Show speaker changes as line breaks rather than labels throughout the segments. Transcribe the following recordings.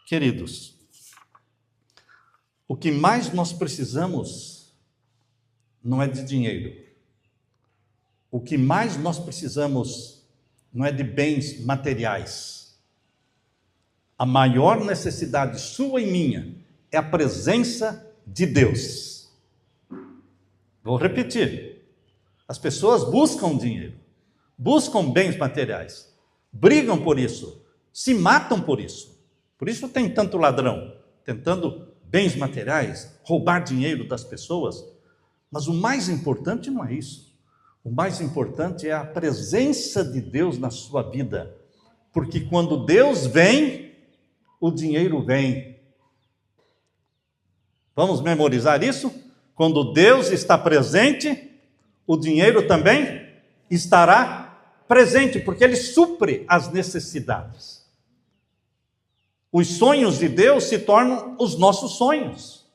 Queridos, o que mais nós precisamos não é de dinheiro. O que mais nós precisamos não é de bens materiais. A maior necessidade sua e minha é a presença de Deus. Vou repetir. As pessoas buscam dinheiro, buscam bens materiais, brigam por isso, se matam por isso. Por isso tem tanto ladrão, tentando bens materiais, roubar dinheiro das pessoas. Mas o mais importante não é isso. O mais importante é a presença de Deus na sua vida. Porque quando Deus vem, o dinheiro vem. Vamos memorizar isso? Quando Deus está presente, o dinheiro também estará presente, porque Ele supre as necessidades. Os sonhos de Deus se tornam os nossos sonhos.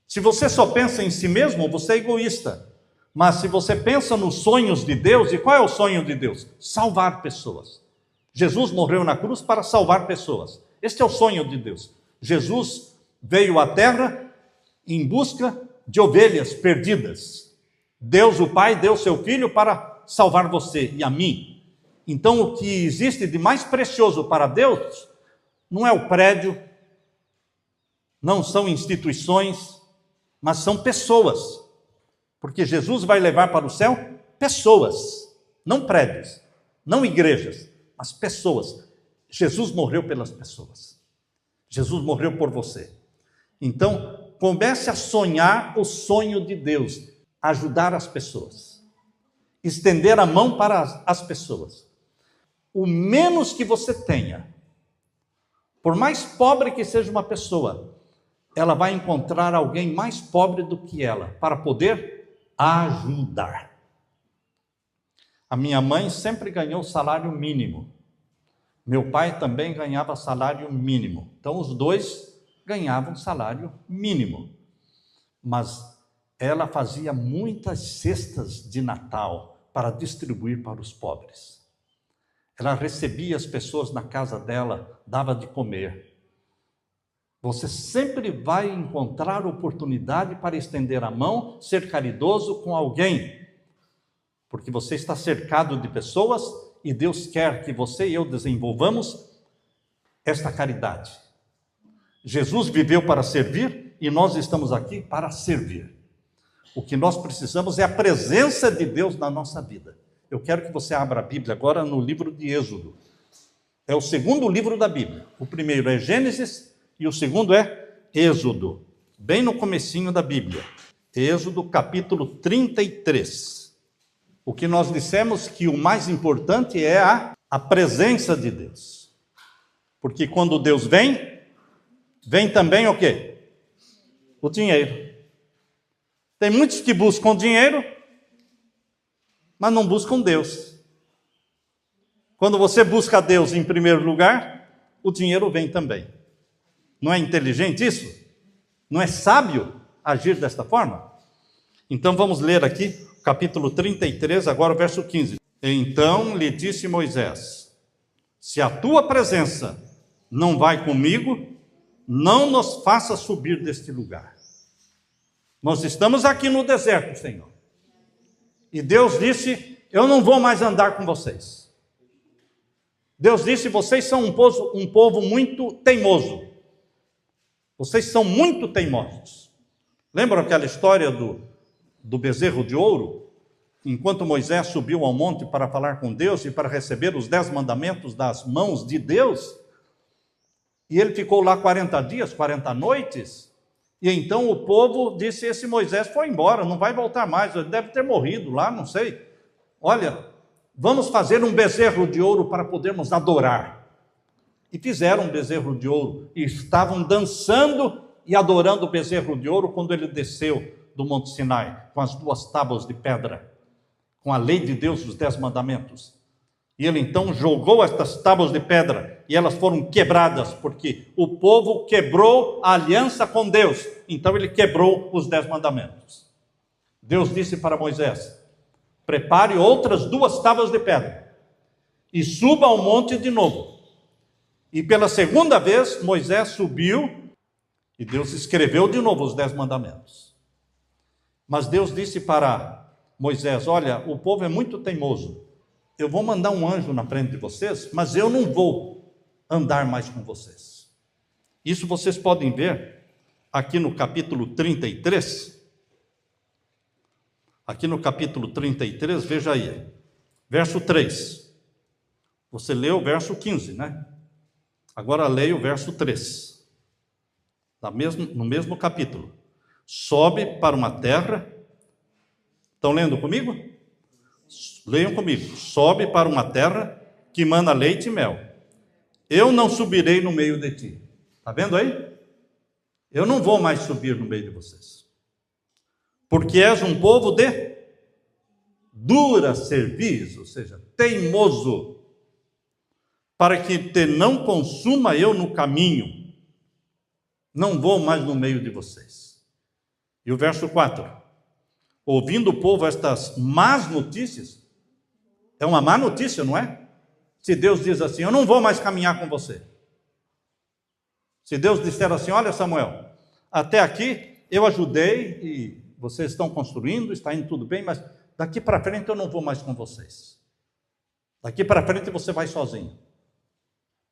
Se você só pensa em si mesmo, você é egoísta. Mas se você pensa nos sonhos de Deus, e qual é o sonho de Deus? Salvar pessoas. Jesus morreu na cruz para salvar pessoas. Este é o sonho de Deus. Jesus veio à terra em busca de ovelhas perdidas. Deus, o Pai, deu seu Filho para salvar você e a mim. Então, o que existe de mais precioso para Deus não é o prédio, não são instituições, mas são pessoas. Porque Jesus vai levar para o céu pessoas, não prédios, não igrejas, mas pessoas. Jesus morreu pelas pessoas. Jesus morreu por você. Então, comece a sonhar o sonho de Deus, ajudar as pessoas, estender a mão para as pessoas. O menos que você tenha, por mais pobre que seja uma pessoa, ela vai encontrar alguém mais pobre do que ela, para poder ajudar. A minha mãe sempre ganhou salário mínimo. Meu pai também ganhava salário mínimo. Então, os dois ganhavam salário mínimo. Mas ela fazia muitas cestas de Natal para distribuir para os pobres. Ela recebia as pessoas na casa dela, dava de comer. Você sempre vai encontrar oportunidade para estender a mão, ser caridoso com alguém, porque você está cercado de pessoas e Deus quer que você e eu desenvolvamos esta caridade. Jesus viveu para servir e nós estamos aqui para servir. O que nós precisamos é a presença de Deus na nossa vida. Eu quero que você abra a Bíblia agora no livro de Êxodo. É o segundo livro da Bíblia. O primeiro é Gênesis e o segundo é Êxodo. Bem no comecinho da Bíblia. Êxodo capítulo 33. O que nós dissemos que o mais importante é a presença de Deus. Porque quando Deus vem, vem também o quê? O dinheiro. Tem muitos que buscam dinheiro, mas não buscam Deus. Quando você busca Deus em primeiro lugar, o dinheiro vem também. Não é inteligente isso? Não é sábio agir desta forma? Então vamos ler aqui, capítulo 33, agora o verso 15. Então lhe disse Moisés: se a tua presença não vai comigo, não nos faça subir deste lugar. Nós estamos aqui no deserto, Senhor. E Deus disse: eu não vou mais andar com vocês. Deus disse: vocês são um povo muito teimoso. Vocês são muito teimosos. Lembram aquela história do bezerro de ouro? Enquanto Moisés subiu ao monte para falar com Deus e para receber os 10 mandamentos das mãos de Deus, e ele ficou lá 40 dias, 40 noites, e então o povo disse: esse Moisés foi embora, não vai voltar mais, ele deve ter morrido lá, não sei. Olha, vamos fazer um bezerro de ouro para podermos adorar. E fizeram um bezerro de ouro, e estavam dançando e adorando o bezerro de ouro quando ele desceu do Monte Sinai, com as 2 tábuas de pedra, com a lei de Deus, os 10 mandamentos. E ele então jogou estas tábuas de pedra, e elas foram quebradas, porque o povo quebrou a aliança com Deus. Então ele quebrou os 10 mandamentos. Deus disse para Moisés: prepare outras 2 tábuas de pedra, e suba ao monte de novo. E pela segunda vez, Moisés subiu e Deus escreveu de novo os 10 mandamentos. Mas Deus disse para Moisés: olha, o povo é muito teimoso. Eu vou mandar um anjo na frente de vocês, mas eu não vou andar mais com vocês. Isso vocês podem ver aqui no capítulo 33. Aqui no capítulo 33, veja aí, verso 3. Você leu o verso 15, né? Agora leia o verso 3. No mesmo capítulo. Sobe para uma terra. Estão lendo comigo? Leiam comigo. Sobe para uma terra que mana leite e mel. Eu não subirei no meio de ti. Está vendo aí? Eu não vou mais subir no meio de vocês. Porque és um povo de dura cerviz, ou seja, teimoso, para que te não consuma eu no caminho. Não vou mais no meio de vocês. E o verso 4. Ouvindo o povo estas más notícias, é uma má notícia, não é? Se Deus diz assim: eu não vou mais caminhar com você. Se Deus disser assim: olha, Samuel, até aqui eu ajudei e vocês estão construindo, está indo tudo bem, mas daqui para frente eu não vou mais com vocês. Daqui para frente você vai sozinho.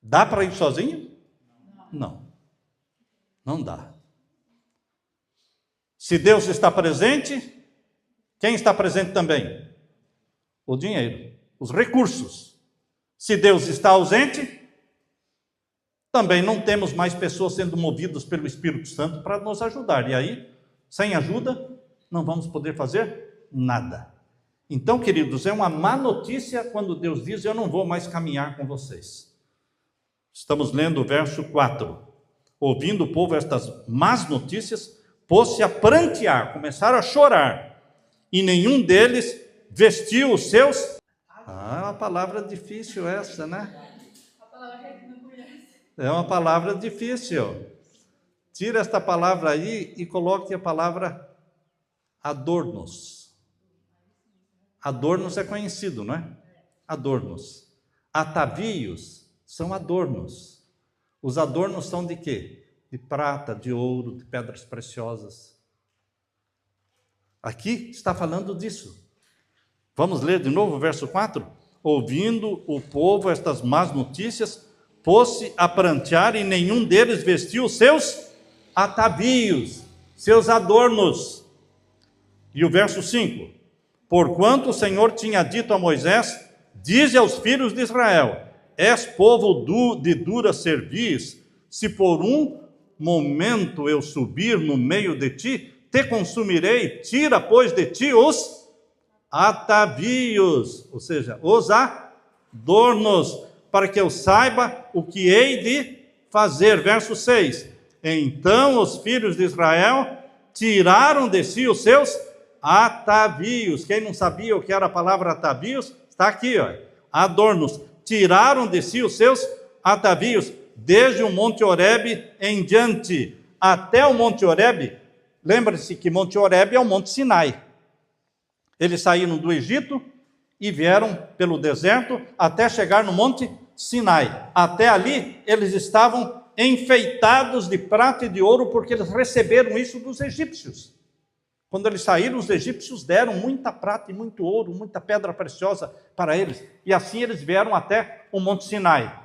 Dá para ir sozinho? Não. Não dá. Se Deus está presente, quem está presente também? O dinheiro, os recursos. Se Deus está ausente, também não temos mais pessoas sendo movidas pelo Espírito Santo para nos ajudar. E aí, sem ajuda, não vamos poder fazer nada. Então, queridos, é uma má notícia quando Deus diz: eu não vou mais caminhar com vocês. Estamos lendo o verso 4. Ouvindo o povo estas más notícias, pôs-se a prantear, começaram a chorar, e nenhum deles vestiu os seus... uma palavra difícil essa, né? É uma palavra difícil. Tira esta palavra aí e coloque a palavra adornos. Adornos é conhecido, não é? Adornos. Atavios são adornos. Os adornos são de quê? De prata, de ouro, de pedras preciosas. Aqui está falando disso. Vamos ler de novo o verso 4? Ouvindo o povo estas más notícias, pôs-se a prantear, e nenhum deles vestiu os seus atavios, seus adornos. E o verso 5: porquanto o Senhor tinha dito a Moisés: dize aos filhos de Israel: és povo de dura cerviz, se por um momento eu subir no meio de ti, te consumirei. Tira, pois, de ti os atavios, ou seja, os adornos, para que eu saiba o que hei de fazer. Verso 6: então os filhos de Israel tiraram de si os seus atavios. Quem não sabia o que era a palavra atavios, está aqui, ó. Adornos. Tiraram de si os seus atavios, desde o Monte Horebe em diante, até o Monte Horebe. Lembre-se que Monte Horebe é o Monte Sinai. Eles saíram do Egito e vieram pelo deserto até chegar no Monte Sinai. Até ali eles estavam enfeitados de prata e de ouro, porque eles receberam isso dos egípcios. Quando eles saíram, os egípcios deram muita prata e muito ouro, muita pedra preciosa para eles. E assim eles vieram até o Monte Sinai.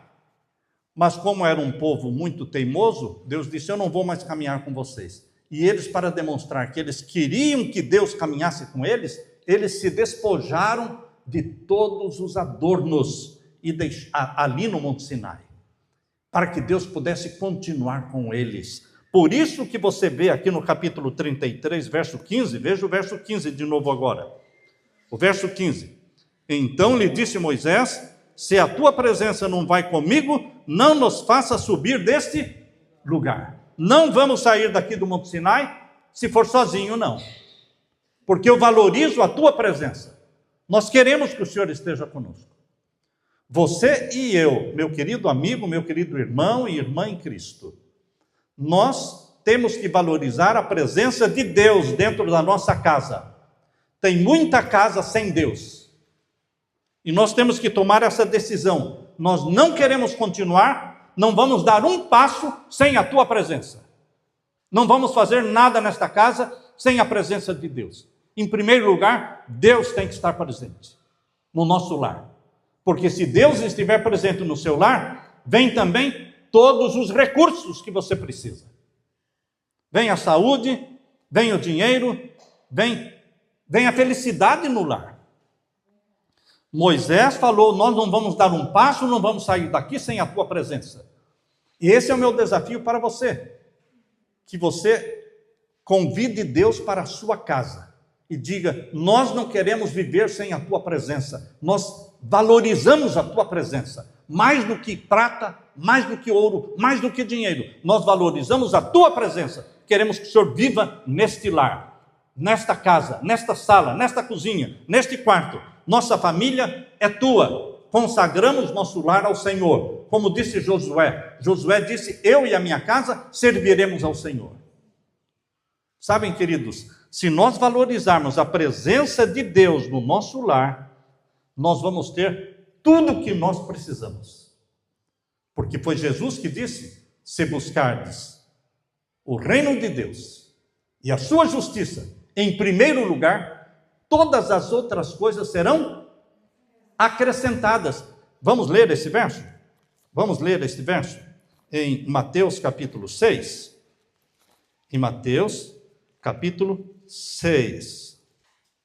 Mas como era um povo muito teimoso, Deus disse: eu não vou mais caminhar com vocês. E eles, para demonstrar que eles queriam que Deus caminhasse com eles, eles se despojaram de todos os adornos ali no Monte Sinai, para que Deus pudesse continuar com eles. Por isso que você vê aqui no capítulo 33, verso 15, veja o verso 15 de novo agora. O verso 15: então lhe disse Moisés: se a tua presença não vai comigo, não nos faça subir deste lugar. Não vamos sair daqui do Monte Sinai se for sozinho, não. Porque eu valorizo a tua presença. Nós queremos que o Senhor esteja conosco. Você e eu, meu querido amigo, meu querido irmão e irmã em Cristo, nós temos que valorizar a presença de Deus dentro da nossa casa. Tem muita casa sem Deus. E nós temos que tomar essa decisão. Nós não queremos continuar não vamos dar um passo sem a tua presença. Não vamos fazer nada nesta casa sem a presença de Deus. Em primeiro lugar, Deus tem que estar presente no nosso lar. Porque se Deus estiver presente no seu lar, vem também todos os recursos que você precisa. Vem a saúde, vem o dinheiro, vem a felicidade no lar. Moisés falou, nós não vamos dar um passo, não vamos sair daqui sem a tua presença. E esse é o meu desafio para você. Que você convide Deus para a sua casa e diga, nós não queremos viver sem a tua presença. Nós valorizamos a tua presença. Mais do que prata, mais do que ouro, mais do que dinheiro. Nós valorizamos a tua presença. Queremos que o Senhor viva neste lar, nesta casa, nesta sala, nesta cozinha, neste quarto. Nossa família é tua. Consagramos nosso lar ao Senhor. Como disse Josué. Josué disse, eu e a minha casa serviremos ao Senhor. Sabem, queridos, se nós valorizarmos a presença de Deus no nosso lar, nós vamos ter tudo o que nós precisamos. Porque foi Jesus que disse, se buscardes o reino de Deus e a sua justiça, em primeiro lugar, todas as outras coisas serão acrescentadas. Vamos ler esse verso? Vamos ler este verso? Em Mateus capítulo 6. Em Mateus capítulo 6.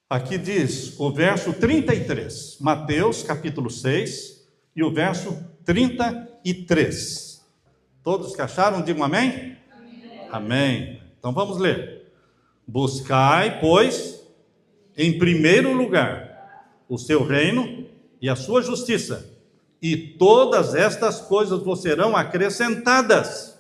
Aqui diz o verso 33. Mateus capítulo 6 e o verso 33. Todos que acharam, digam amém? Amém. Então vamos ler. Buscai, pois, em primeiro lugar, o seu reino e a sua justiça, e todas estas coisas vos serão acrescentadas.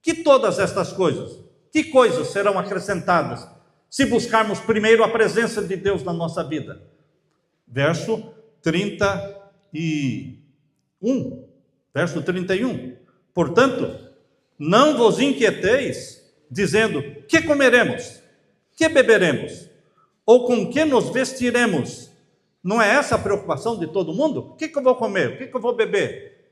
Que todas estas coisas? Que coisas serão acrescentadas? Se buscarmos primeiro a presença de Deus na nossa vida. Verso 31. Verso 31. Portanto, não vos inquieteis, dizendo, que comeremos? Que beberemos? Ou com que nos vestiremos? Não é essa a preocupação de todo mundo? O que eu vou comer? O que eu vou beber?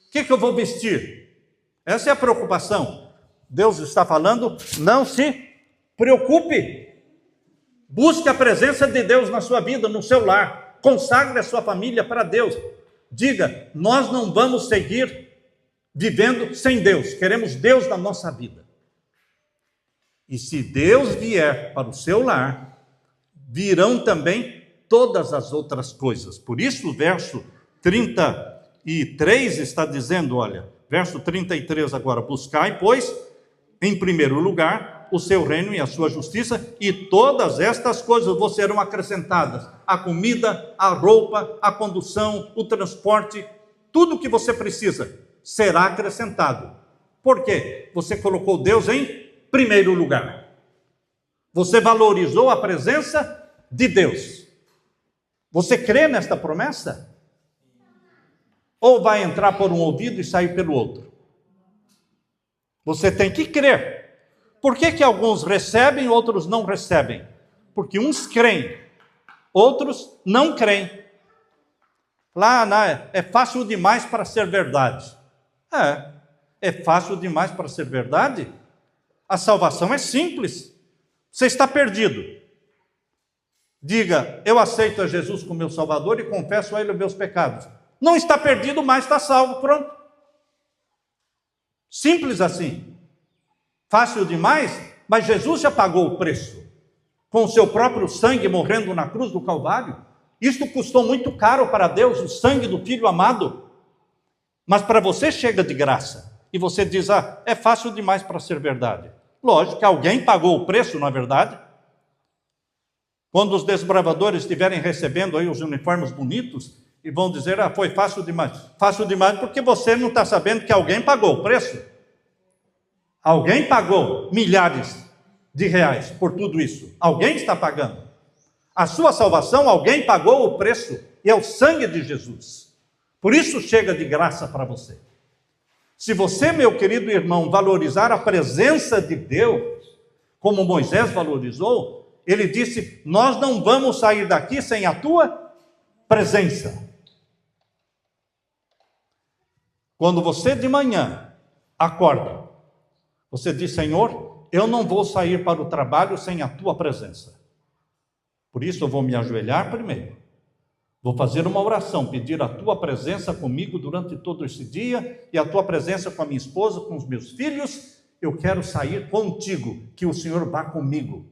O que eu vou vestir? Essa é a preocupação. Deus está falando, não se preocupe. Busque a presença de Deus na sua vida, no seu lar. Consagre a sua família para Deus. Diga, nós não vamos seguir vivendo sem Deus. Queremos Deus na nossa vida. E se Deus vier para o seu lar, virão também todas as outras coisas. Por isso o verso 33 está dizendo, olha, verso 33 agora, buscai, pois, em primeiro lugar, o seu reino e a sua justiça, e todas estas coisas vos serão acrescentadas. A comida, a roupa, a condução, o transporte, tudo que você precisa será acrescentado. Por quê? Você colocou Deus em primeiro lugar. Você valorizou a presença de Deus. Você crê nesta promessa? Ou vai entrar por um ouvido e sair pelo outro? Você tem que crer. Por que alguns recebem, outros não recebem? Porque uns creem, outros não creem. Lá é fácil demais para ser verdade. É fácil demais para ser verdade? A salvação é simples. Você está perdido. Diga, eu aceito a Jesus como meu Salvador e confesso a Ele os meus pecados. Não está perdido, mas está salvo, pronto. Simples assim. Fácil demais, mas Jesus já pagou o preço. Com o seu próprio sangue morrendo na cruz do Calvário. Isto custou muito caro para Deus, o sangue do Filho amado. Mas para você chega de graça. E você diz, é fácil demais para ser verdade. Lógico que alguém pagou o preço, não é verdade? Quando os desbravadores estiverem recebendo aí os uniformes bonitos, e vão dizer, foi fácil demais. Fácil demais porque você não está sabendo que alguém pagou o preço. Alguém pagou milhares de reais por tudo isso. Alguém está pagando. A sua salvação, alguém pagou o preço. E é o sangue de Jesus. Por isso chega de graça para você. Se você, meu querido irmão, valorizar a presença de Deus, como Moisés valorizou, ele disse, nós não vamos sair daqui sem a tua presença. Quando você de manhã acorda, você diz: Senhor, eu não vou sair para o trabalho sem a tua presença. Por isso eu vou me ajoelhar primeiro. Vou fazer uma oração, pedir a tua presença comigo durante todo esse dia e a tua presença com a minha esposa, com os meus filhos. Eu quero sair contigo, que o Senhor vá comigo.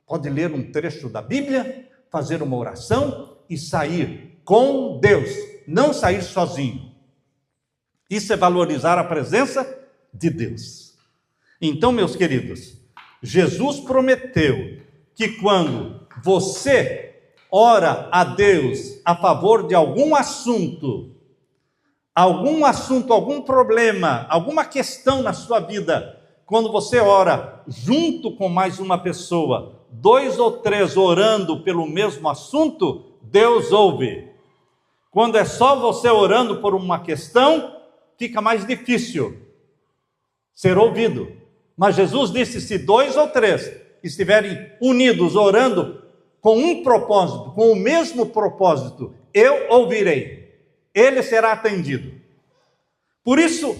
Pode ler um trecho da Bíblia, fazer uma oração e sair com Deus, não sair sozinho. Isso é valorizar a presença de Deus. Então, meus queridos, Jesus prometeu que quando você ora a Deus a favor de algum assunto, algum problema, alguma questão na sua vida, quando você ora junto com mais uma pessoa, 2 ou 3 orando pelo mesmo assunto, Deus ouve. Quando é só você orando por uma questão, fica mais difícil ser ouvido. Mas Jesus disse: se 2 ou 3 estiverem unidos orando com um propósito, com o mesmo propósito, eu ouvirei, ele será atendido. Por isso,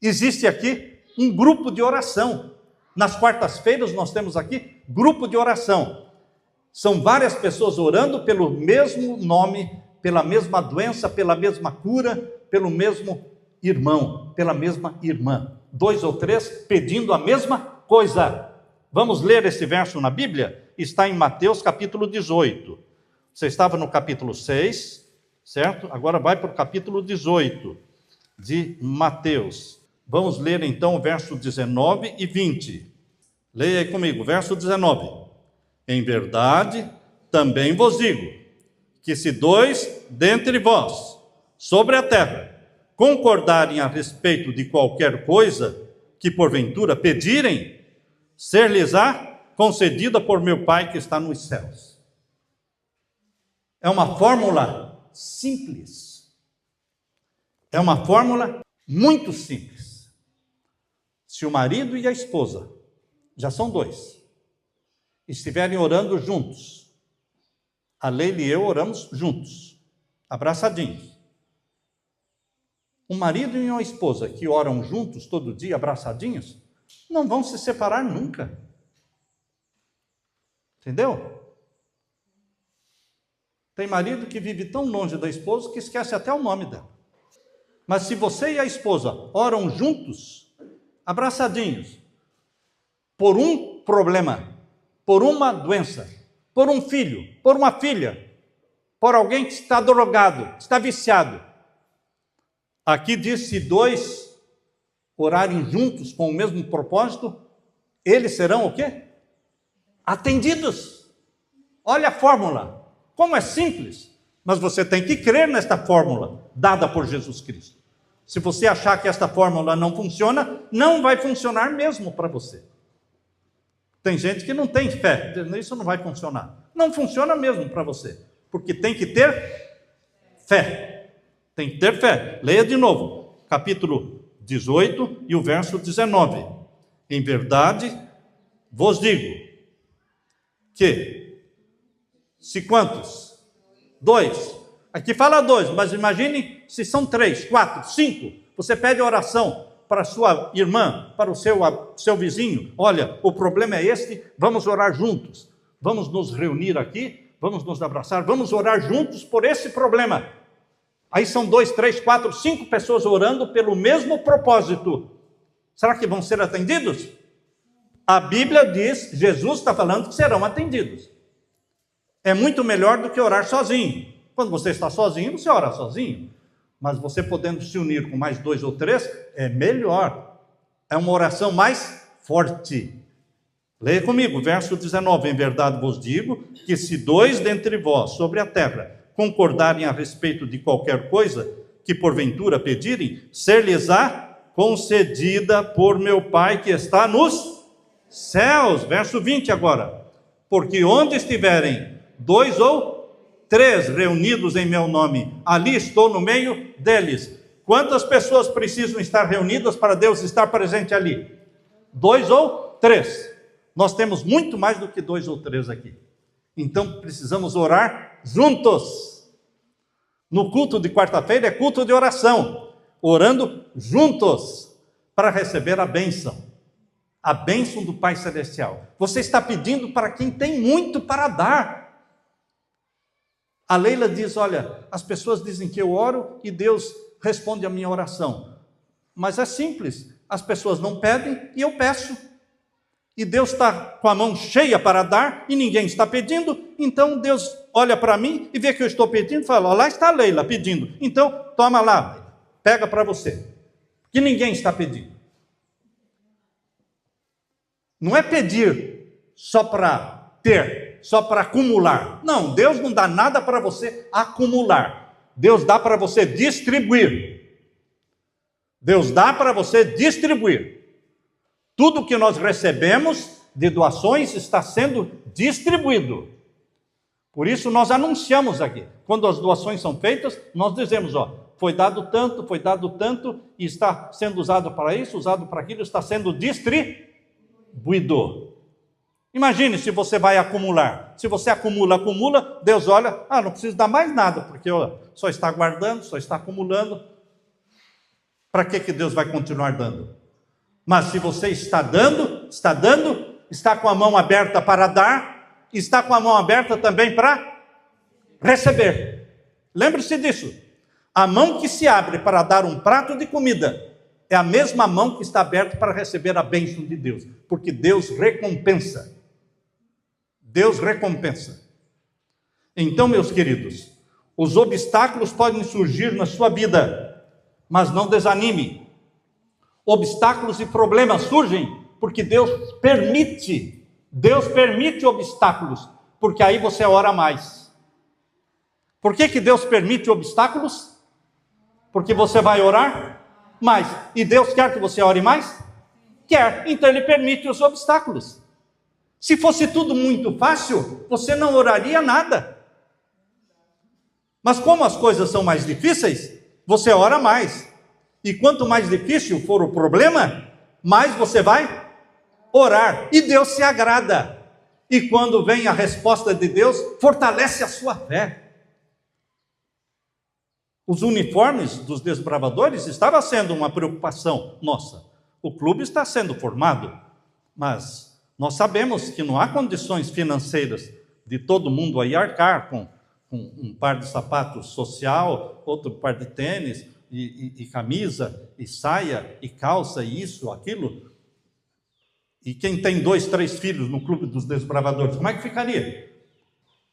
existe aqui um grupo de oração. Nas quartas-feiras nós temos aqui grupo de oração. São várias pessoas orando pelo mesmo nome, pela mesma doença, pela mesma cura, pelo mesmo irmão, pela mesma irmã. 2 ou 3 pedindo a mesma coisa. Vamos ler esse verso na Bíblia? Está em Mateus capítulo 18. Você estava no capítulo 6, certo? Agora vai para o capítulo 18 de Mateus. Vamos ler então o verso 19 e 20. Leia aí comigo, verso 19. Em verdade, também vos digo, que se 2 dentre vós, sobre a terra, concordarem a respeito de qualquer coisa que porventura pedirem, ser-lhes-á concedida por meu Pai que está nos céus. É uma fórmula simples. É uma fórmula muito simples. Se o marido e a esposa, já são 2, estiverem orando juntos, a Leila e eu oramos juntos, abraçadinhos. Um marido e uma esposa que oram juntos todo dia, abraçadinhos, não vão se separar nunca. Entendeu? Tem marido que vive tão longe da esposa que esquece até o nome dela. Mas se você e a esposa oram juntos, abraçadinhos, por um problema, por uma doença, por um filho, por uma filha, por alguém que está drogado, está viciado. Aqui diz: se 2 orarem juntos com o mesmo propósito, eles serão o quê? Atendidos. Olha a fórmula, como é simples, mas você tem que crer nesta fórmula dada por Jesus Cristo. Se você achar que esta fórmula não funciona, não vai funcionar mesmo para você. Tem gente que não tem fé, isso não vai funcionar. Não funciona mesmo para você, porque tem que ter fé. Tem que ter fé. Leia de novo, capítulo 18 e o verso 19. Em verdade, vos digo que, se quantos? 2. Aqui fala 2, mas imagine se são 3, 4, 5. Você pede oração para a sua irmã, para o seu vizinho. Olha, o problema é este, vamos orar juntos. Vamos nos reunir aqui, vamos nos abraçar, vamos orar juntos por esse problema. Aí são 2, 3, 4, 5 pessoas orando pelo mesmo propósito. Será que vão ser atendidos? A Bíblia diz, Jesus está falando que serão atendidos. É muito melhor do que orar sozinho. Quando você está sozinho, você ora sozinho. Mas você podendo se unir com mais 2 ou 3, é melhor. É uma oração mais forte. Leia comigo, verso 19. Em verdade vos digo que se 2 dentre vós sobre a terra concordarem a respeito de qualquer coisa que porventura pedirem, ser-lhes-á concedida por meu Pai que está nos céus. Verso 20 agora. Porque onde estiverem 2 ou 3 reunidos em meu nome, ali estou no meio deles. Quantas pessoas precisam estar reunidas para Deus estar presente ali? 2 ou 3. Nós temos muito mais do que 2 ou 3 aqui. Então precisamos orar juntos. No culto de quarta-feira é culto de oração. orando juntos para receber a bênção do Pai Celestial. Você está pedindo para quem tem muito para dar. A Leila diz, olha, as pessoas dizem que eu oro e Deus responde a minha oração. Mas é simples, as pessoas não pedem e eu peço. E Deus está com a mão cheia para dar e ninguém está pedindo, então Deus olha para mim e vê que eu estou pedindo e fala, lá está a Leila pedindo, então toma lá, pega para você, que ninguém está pedindo. Não é pedir só para ter, só para acumular. Não, Deus não dá nada para você acumular. Deus dá para você distribuir. Deus dá para você distribuir. Tudo que nós recebemos de doações está sendo distribuído. Por isso nós anunciamos aqui. Quando as doações são feitas, nós dizemos, foi dado tanto, e está sendo usado para isso, usado para aquilo, está sendo distribuído. Imagine se você vai acumular. Se você acumula, Deus olha, não precisa dar mais nada, porque só está guardando, só está acumulando. Para que Deus vai continuar dando? Mas se você está dando, está com a mão aberta para dar, está com a mão aberta também para receber. Lembre-se disso. A mão que se abre para dar um prato de comida é a mesma mão que está aberta para receber a bênção de Deus, porque Deus recompensa. Deus recompensa. Então, meus queridos, os obstáculos podem surgir na sua vida, mas não desanime. Obstáculos e problemas surgem porque Deus permite obstáculos, porque aí você ora mais. Por que Deus permite obstáculos? Porque você vai orar mais. E Deus quer que você ore mais? Quer, então Ele permite os obstáculos. Se fosse tudo muito fácil, você não oraria nada. Mas como as coisas são mais difíceis, você ora mais. E quanto mais difícil for o problema, mais você vai orar. E Deus se agrada. E quando vem a resposta de Deus, fortalece a sua fé. Os uniformes dos desbravadores estavam sendo uma preocupação nossa. O clube está sendo formado, mas nós sabemos que não há condições financeiras de todo mundo aí arcar com um par de sapatos social, outro par de tênis, e camisa, e saia, e calça, e isso, aquilo. E quem tem 2, 3 filhos no clube dos desbravadores, como é que ficaria?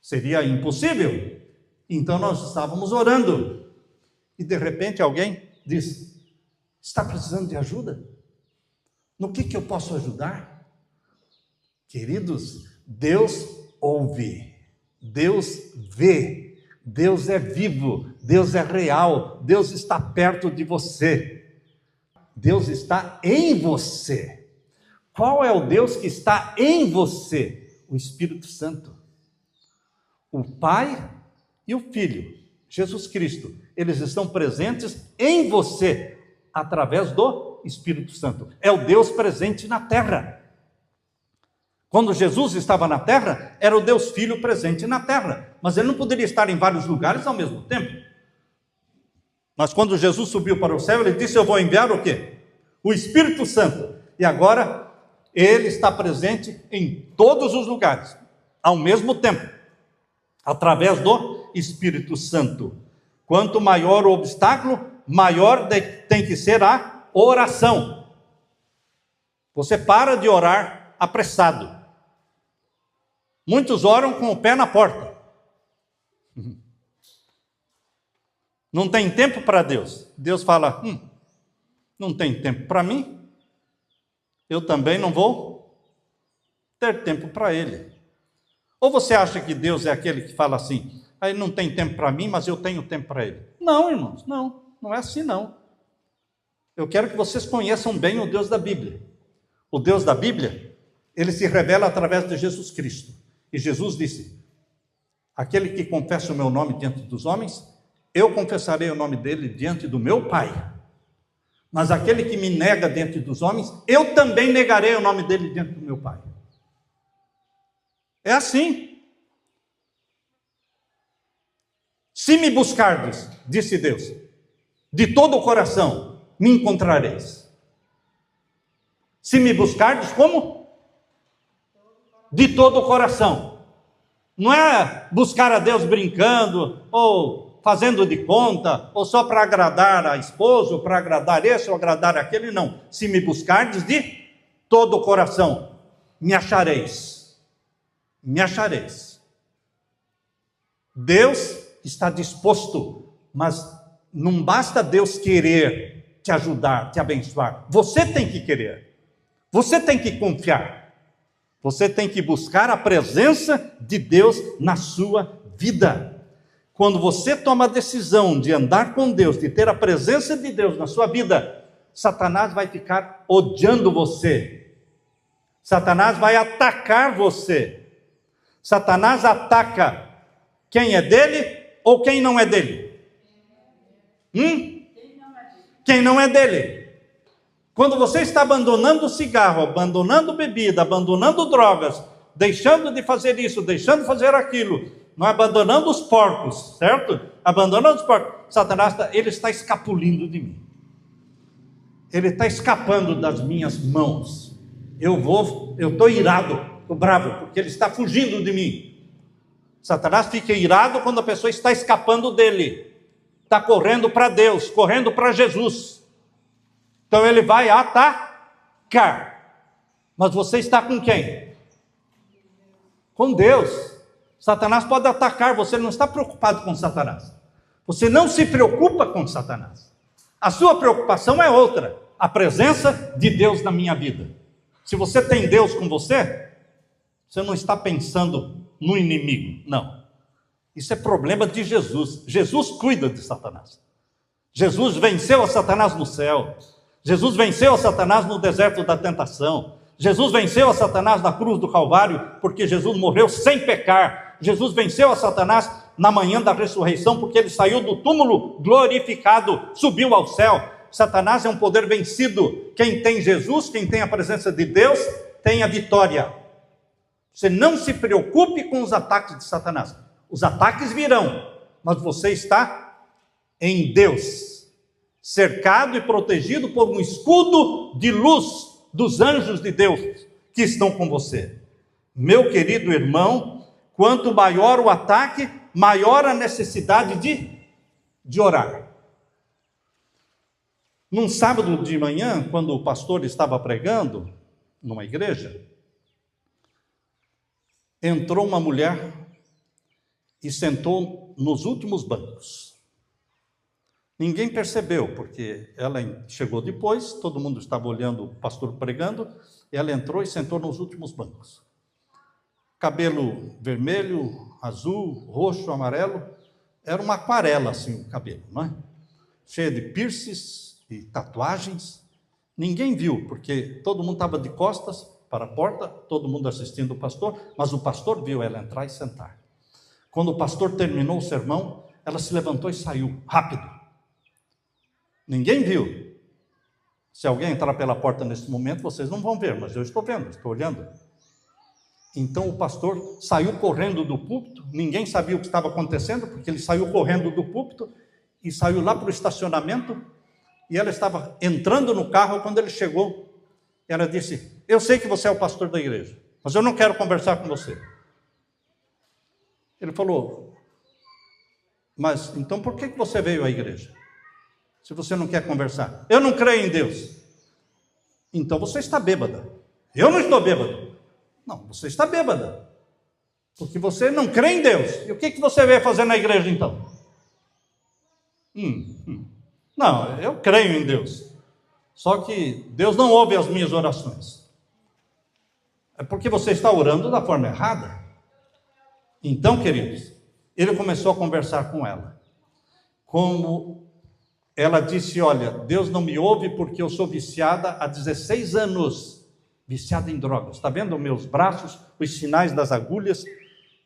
Seria impossível. Então nós estávamos orando. E de repente alguém diz, está precisando de ajuda? No que eu posso ajudar? Queridos, Deus ouve, Deus vê, Deus é vivo, Deus é real, Deus está perto de você, Deus está em você. Qual é o Deus que está em você? O Espírito Santo. O Pai e o Filho, Jesus Cristo, eles estão presentes em você, através do Espírito Santo. É o Deus presente na terra. Quando Jesus estava na terra, era o Deus Filho presente na terra, mas ele não poderia estar em vários lugares ao mesmo tempo. Mas quando Jesus subiu para o céu, ele disse, eu vou enviar o quê? O Espírito Santo. E agora, ele está presente em todos os lugares, ao mesmo tempo, através do Espírito Santo. Quanto maior o obstáculo, maior tem que ser a oração. Você para de orar apressado. Muitos oram com o pé na porta. Não tem tempo para Deus. Deus fala, não tem tempo para mim, eu também não vou ter tempo para Ele. Ou você acha que Deus é aquele que fala assim, aí não tem tempo para mim, mas eu tenho tempo para Ele? Não, irmãos, não é assim não. Eu quero que vocês conheçam bem o Deus da Bíblia. O Deus da Bíblia, Ele se revela através de Jesus Cristo. E Jesus disse, aquele que confessa o meu nome diante dos homens, eu confessarei o nome dele diante do meu Pai. Mas aquele que me nega diante dos homens, eu também negarei o nome dele diante do meu Pai. É assim. Se me buscardes, disse Deus, de todo o coração, me encontrareis. Se me buscardes, como? De todo o coração. Não é buscar a Deus brincando, ou fazendo de conta, ou só para agradar a esposa, ou para agradar esse, ou agradar aquele, não. Se me buscardes de todo o coração, me achareis. Me achareis. Deus está disposto, mas não basta Deus querer te ajudar, te abençoar. Você tem que querer. Você tem que confiar. Você tem que buscar a presença de Deus na sua vida. Quando você toma a decisão de andar com Deus, de ter a presença de Deus na sua vida, Satanás vai ficar odiando você. Satanás vai atacar você. Satanás ataca quem é dele ou quem não é dele. Quem não é dele. Quando você está abandonando o cigarro, abandonando bebida, abandonando drogas, deixando de fazer isso, deixando de fazer aquilo, não abandonando os porcos, certo? Abandonando os porcos, Satanás, ele está escapulindo de mim. Ele está escapando das minhas mãos. Eu estou irado, estou bravo, porque ele está fugindo de mim. Satanás fica irado quando a pessoa está escapando dele, está correndo para Deus, correndo para Jesus. Então ele vai atacar. Mas você está com quem? Com Deus. Satanás pode atacar, você não está preocupado com Satanás. Você não se preocupa com Satanás. A sua preocupação é outra, a presença de Deus na minha vida. Se você tem Deus com você, você não está pensando no inimigo, não. Isso é problema de Jesus. Jesus cuida de Satanás. Jesus venceu a Satanás no céu. Jesus venceu a Satanás no deserto da tentação. Jesus venceu a Satanás na cruz do Calvário, porque Jesus morreu sem pecar. Jesus venceu a Satanás na manhã da ressurreição, porque ele saiu do túmulo glorificado, subiu ao céu. Satanás é um poder vencido. Quem tem Jesus, quem tem a presença de Deus, tem a vitória. Você não se preocupe com os ataques de Satanás. Os ataques virão, mas você está em Deus, cercado e protegido por um escudo de luz dos anjos de Deus que estão com você. Meu querido irmão, quanto maior o ataque, maior a necessidade de orar. Num sábado de manhã, quando o pastor estava pregando numa igreja, entrou uma mulher e sentou nos últimos bancos. Ninguém percebeu, porque ela chegou depois, todo mundo estava olhando o pastor pregando, e ela entrou e sentou nos últimos bancos. Cabelo vermelho, azul, roxo, amarelo, era uma aquarela assim o cabelo, não é? Cheia de piercings e tatuagens. Ninguém viu, porque todo mundo estava de costas para a porta, todo mundo assistindo o pastor, mas o pastor viu ela entrar e sentar. Quando o pastor terminou o sermão, ela se levantou e saiu, rápido. Ninguém viu. Se alguém entrar pela porta nesse momento, vocês não vão ver, mas eu estou vendo, estou olhando. Então o pastor saiu correndo do púlpito, ninguém sabia o que estava acontecendo, porque ele saiu correndo do púlpito e saiu lá para o estacionamento, e ela estava entrando no carro quando ele chegou. Ela disse: eu sei que você é o pastor da igreja, mas eu não quero conversar com você. Ele falou: mas então por que você veio à igreja? Se você não quer conversar. Eu não creio em Deus. Então você está bêbada. Eu não estou bêbado. Não, você está bêbada. Porque você não crê em Deus. E o que você veio fazer na igreja então? Não, eu creio em Deus. Só que Deus não ouve as minhas orações. É porque você está orando da forma errada. Então, queridos, ele começou a conversar com ela. Como ela disse: olha, Deus não me ouve porque eu sou viciada há 16 anos, viciada em drogas. Está vendo os meus braços, os sinais das agulhas?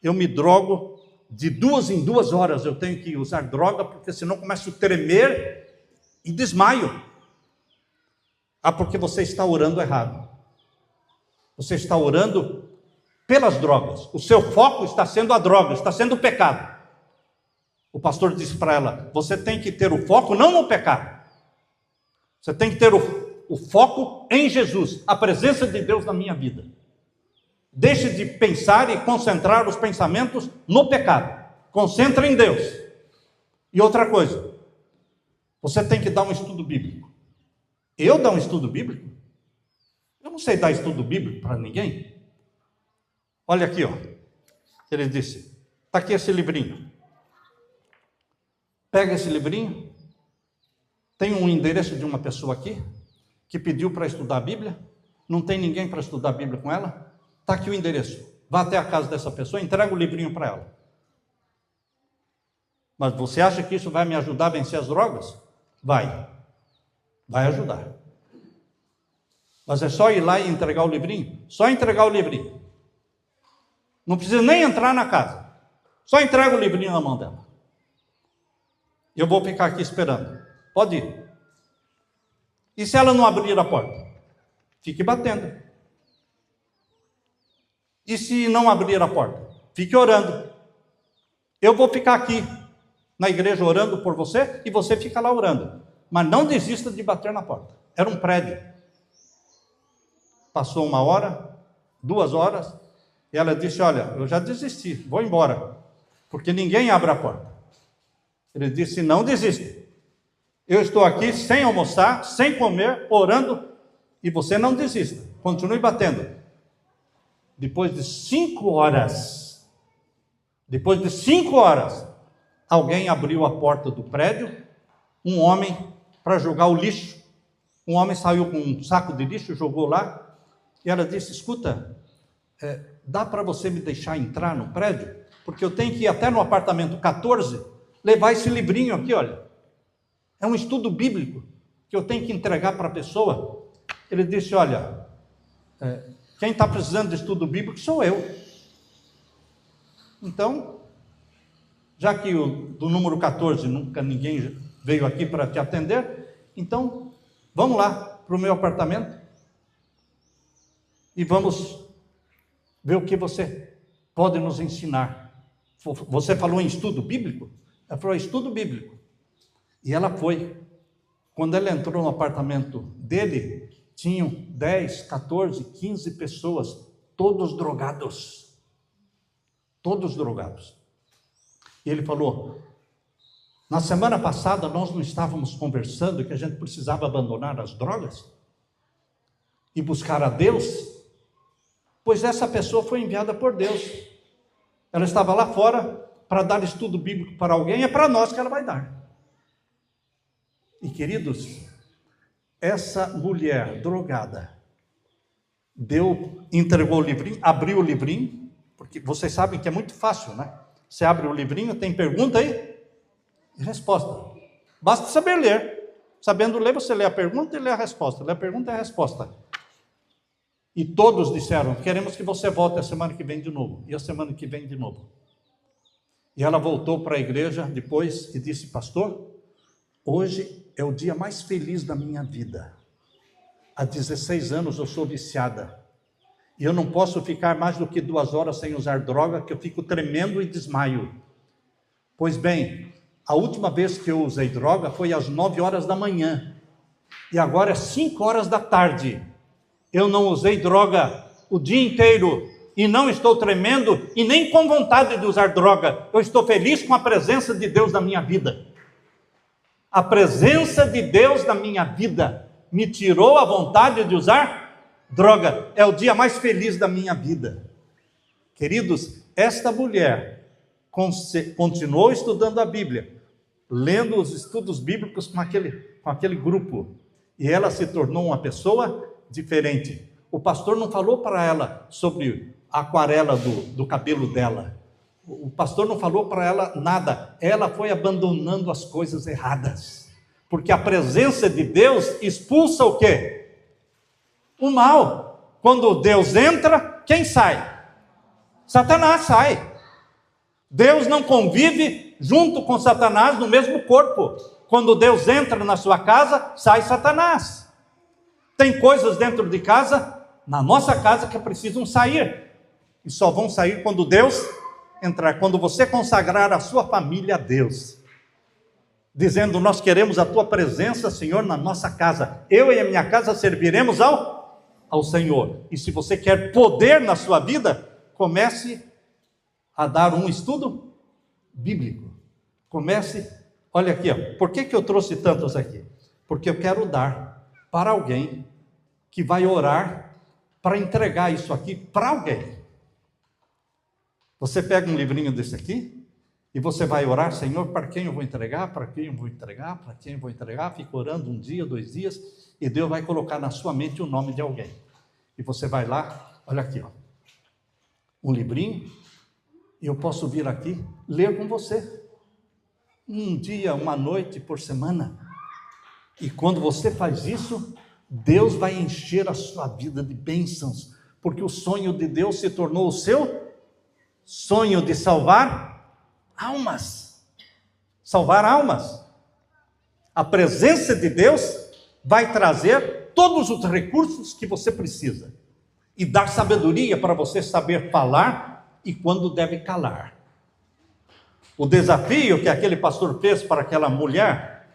Eu me drogo de 2 em 2 horas, eu tenho que usar droga, porque senão começo a tremer e desmaio. Ah, porque você está orando errado. Você está orando pelas drogas. O seu foco está sendo a droga, está sendo o pecado. O pastor disse para ela: você tem que ter o foco não no pecado. Você tem que ter o foco em Jesus, a presença de Deus na minha vida. Deixe de pensar e concentrar os pensamentos no pecado. Concentre em Deus. E outra coisa, você tem que dar um estudo bíblico. Eu dar um estudo bíblico? Eu não sei dar estudo bíblico para ninguém. Olha aqui, ó. Ele disse: está aqui esse livrinho. Pega esse livrinho. Tem um endereço de uma pessoa aqui que pediu para estudar a Bíblia. Não tem ninguém para estudar a Bíblia com ela. Está aqui o endereço. Vá até a casa dessa pessoa, entrega o livrinho para ela. Mas você acha que isso vai me ajudar a vencer as drogas? Vai ajudar. Mas é só ir lá e entregar o livrinho? Só entregar o livrinho. Não precisa nem entrar na casa. Só entrega o livrinho na mão dela. Eu vou ficar aqui esperando. Pode ir. E se ela não abrir a porta? Fique batendo. E se não abrir a porta? Fique orando. Eu vou ficar aqui na igreja orando por você e você fica lá orando. Mas não desista de bater na porta. Era um prédio. Passou 1 hora, 2 horas, e ela disse: olha, eu já desisti, vou embora, porque ninguém abre a porta. Ele disse: não desista. Eu estou aqui sem almoçar, sem comer, orando, e você não desista. Continue batendo. Depois de 5 horas, alguém abriu a porta do prédio, um homem, para jogar o lixo. Um homem saiu com um saco de lixo, jogou lá, e ela disse: escuta, dá para você me deixar entrar no prédio? Porque eu tenho que ir até no apartamento 14, levar esse livrinho aqui, olha. É um estudo bíblico que eu tenho que entregar para a pessoa. Ele disse: olha, quem está precisando de estudo bíblico sou eu. Então, já que do número 14 nunca ninguém veio aqui para te atender, então vamos lá para o meu apartamento e vamos ver o que você pode nos ensinar. Você falou em estudo bíblico? Ela falou: estudo bíblico. E ela foi. Quando ela entrou no apartamento dele, tinham 10, 14, 15 pessoas, todos drogados. Todos drogados. E ele falou: na semana passada nós não estávamos conversando que a gente precisava abandonar as drogas e buscar a Deus? Pois essa pessoa foi enviada por Deus. Ela estava lá fora para dar estudo bíblico para alguém, é para nós que ela vai dar. E queridos, essa mulher drogada entregou o livrinho, abriu o livrinho, porque vocês sabem que é muito fácil, né? Você abre o livrinho, tem pergunta aí e resposta. Basta saber ler. Sabendo ler, você lê a pergunta e lê a resposta. Lê a pergunta e a resposta. E todos disseram: queremos que você volte a semana que vem de novo. E a semana que vem de novo. E ela voltou para a igreja depois e disse: pastor, hoje é o dia mais feliz da minha vida. Há 16 anos eu sou viciada. E eu não posso ficar mais do que 2 horas sem usar droga, que eu fico tremendo e desmaio. Pois bem, a última vez que eu usei droga foi às 9 horas da manhã. E agora é 5 horas da tarde. Eu não usei droga o dia inteiro. E não estou tremendo e nem com vontade de usar droga. Eu estou feliz com a presença de Deus na minha vida. A presença de Deus na minha vida me tirou a vontade de usar droga. É o dia mais feliz da minha vida. Queridos, esta mulher continuou estudando a Bíblia, lendo os estudos bíblicos com aquele grupo, e ela se tornou uma pessoa diferente. O pastor não falou para ela sobre a aquarela do cabelo dela. O pastor não falou para ela nada. Ela foi abandonando as coisas erradas. Porque a presença de Deus expulsa o quê? O mal. Quando Deus entra, quem sai? Satanás sai. Deus não convive junto com Satanás no mesmo corpo. Quando Deus entra na sua casa, sai Satanás. Tem coisas dentro de casa, na nossa casa, que precisam sair. E só vão sair quando Deus entrar quando você consagrar a sua família a Deus, dizendo: nós queremos a tua presença, Senhor, na nossa casa. Eu e a minha casa serviremos ao Senhor. E se você quer poder na sua vida, comece a dar um estudo bíblico. Comece, olha aqui, ó. Por que eu trouxe tantos aqui? Porque eu quero dar para alguém que vai orar para entregar isso aqui para alguém. Você pega um livrinho desse aqui e você vai orar: Senhor, para quem eu vou entregar, para quem eu vou entregar, para quem eu vou entregar. Fica orando um dia, 2 dias, e Deus vai colocar na sua mente o nome de alguém. E você vai lá, olha aqui, ó, um livrinho, e eu posso vir aqui ler com você. Um dia, uma noite por semana. E quando você faz isso, Deus vai encher a sua vida de bênçãos, porque o sonho de Deus se tornou o seu sonho de salvar almas. Salvar almas. A presença de Deus vai trazer todos os recursos que você precisa e dar sabedoria para você saber falar e quando deve calar. O desafio que aquele pastor fez para aquela mulher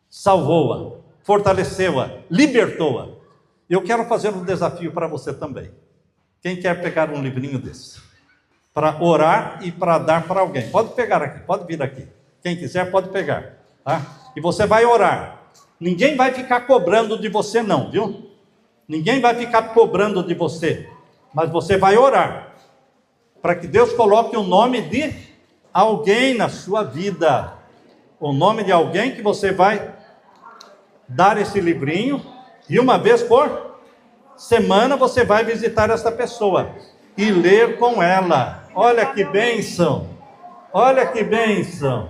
salvou-a, fortaleceu-a, libertou-a. Eu quero fazer um desafio para você também. Quem quer pegar um livrinho desse? Para orar e para dar para alguém. Pode pegar aqui, pode vir aqui. Quem quiser pode pegar. Tá? E você vai orar. Ninguém vai ficar cobrando de você não, viu? Ninguém vai ficar cobrando de você. Mas você vai orar. Para que Deus coloque o nome de alguém na sua vida. O nome de alguém que você vai dar esse livrinho. E uma vez por semana você vai visitar essa pessoa e ler com ela. Olha que bênção! Olha que bênção!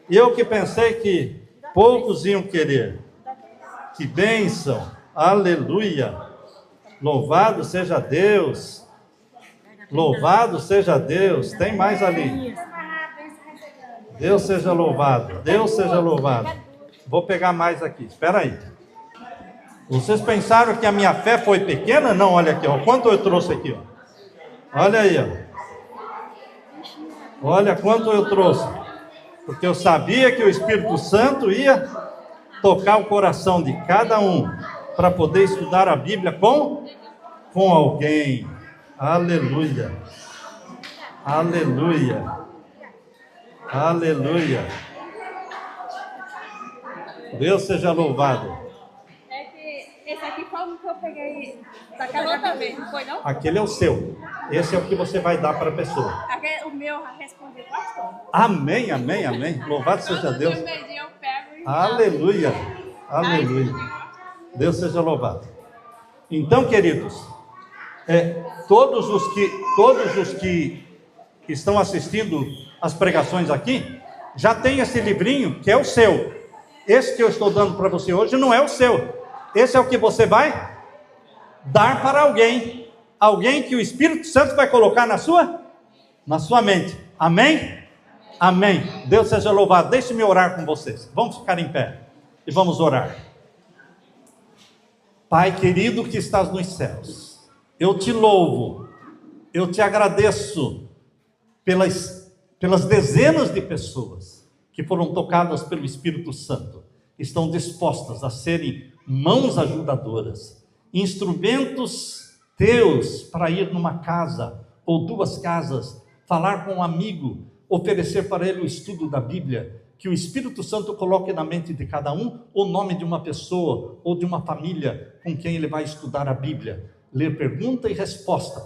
Eu que pensei que poucos iam querer. Que bênção! Aleluia! Louvado seja Deus! Louvado seja Deus! Tem mais ali. Deus seja louvado! Deus seja louvado! Vou pegar mais aqui. Espera aí. Vocês pensaram que a minha fé foi pequena? Não, olha aqui, ó. Quanto eu trouxe aqui, ó. Olha aí, ó. Olha quanto eu trouxe. Porque eu sabia que o Espírito Santo ia tocar o coração de cada um para poder estudar a Bíblia com alguém. Aleluia. Aleluia. Aleluia. Deus seja louvado.
É que esse aqui foi o que eu peguei daquela outra vez, não foi não?
Aquele é o seu. Esse é o que você vai dar para a pessoa.
O meu respondeu pastor.
Amém, amém, amém. Louvado seja Deus.
Eu pego e
Aleluia. Aleluia. Deus seja louvado. Então, queridos, todos os que estão assistindo as pregações aqui, já tem esse livrinho que é o seu. Esse que eu estou dando para você hoje não é o seu. Esse é o que você vai dar para alguém. Alguém que o Espírito Santo vai colocar na sua mente. Amém? Amém. Deus seja louvado. Deixe-me orar com vocês. Vamos ficar em pé e vamos orar. Pai querido que estás nos céus, eu te louvo, eu te agradeço pelas dezenas de pessoas que foram tocadas pelo Espírito Santo, estão dispostas a serem mãos ajudadoras, instrumentos teus para ir numa casa ou 2 casas, falar com um amigo, oferecer para ele o estudo da Bíblia, que o Espírito Santo coloque na mente de cada um o nome de uma pessoa ou de uma família com quem ele vai estudar a Bíblia, ler pergunta e resposta,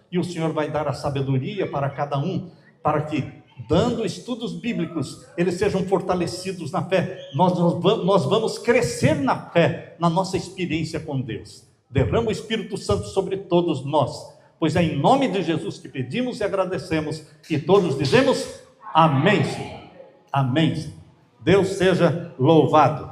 e o Senhor vai dar a sabedoria para cada um, para que, dando estudos bíblicos, eles sejam fortalecidos na fé. Nós vamos crescer na fé, na nossa experiência com Deus. Derrama o Espírito Santo sobre todos nós, pois é em nome de Jesus que pedimos e agradecemos, e todos dizemos amém, Senhor. Amém, Senhor. Deus seja louvado.